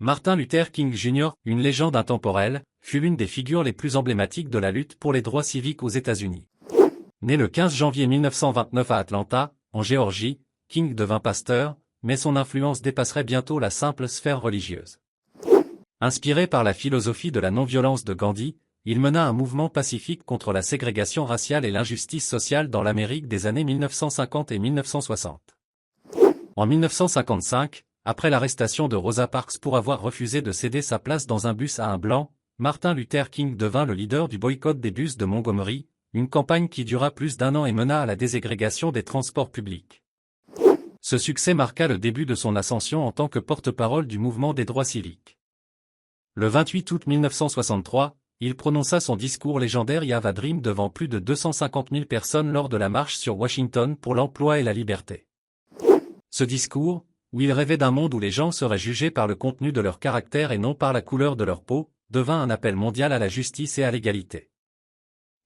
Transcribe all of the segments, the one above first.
Martin Luther King Jr., une légende intemporelle, fut l'une des figures les plus emblématiques de la lutte pour les droits civiques aux États-Unis. Né le 15 janvier 1929 à Atlanta, en Géorgie, King devint pasteur, mais son influence dépasserait bientôt la simple sphère religieuse. Inspiré par la philosophie de la non-violence de Gandhi, il mena un mouvement pacifique contre la ségrégation raciale et l'injustice sociale dans l'Amérique des années 1950 et 1960. En 1955, après l'arrestation de Rosa Parks pour avoir refusé de céder sa place dans un bus à un blanc, Martin Luther King devint le leader du boycott des bus de Montgomery, une campagne qui dura plus d'1 an et mena à la déségrégation des transports publics. Ce succès marqua le début de son ascension en tant que porte-parole du mouvement des droits civiques. Le 28 août 1963, il prononça son discours légendaire I Have a Dream devant plus de 250 000 personnes lors de la marche sur Washington pour l'emploi et la liberté. Ce discours, où il rêvait d'un monde où les gens seraient jugés par le contenu de leur caractère et non par la couleur de leur peau, devint un appel mondial à la justice et à l'égalité.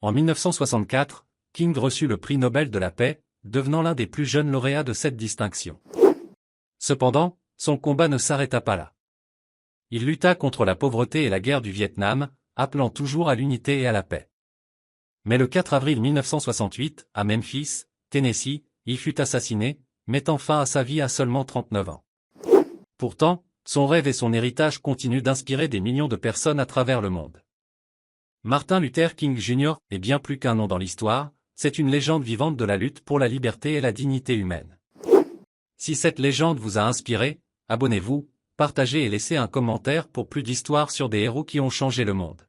En 1964, King reçut le prix Nobel de la paix, devenant l'un des plus jeunes lauréats de cette distinction. Cependant, son combat ne s'arrêta pas là. Il lutta contre la pauvreté et la guerre du Vietnam, appelant toujours à l'unité et à la paix. Mais le 4 avril 1968, à Memphis, Tennessee, il fut assassiné, mettant fin à sa vie à seulement 39 ans. Pourtant, son rêve et son héritage continuent d'inspirer des millions de personnes à travers le monde. Martin Luther King Jr. est bien plus qu'un nom dans l'histoire, c'est une légende vivante de la lutte pour la liberté et la dignité humaine. Si cette légende vous a inspiré, abonnez-vous, partagez et laissez un commentaire pour plus d'histoires sur des héros qui ont changé le monde.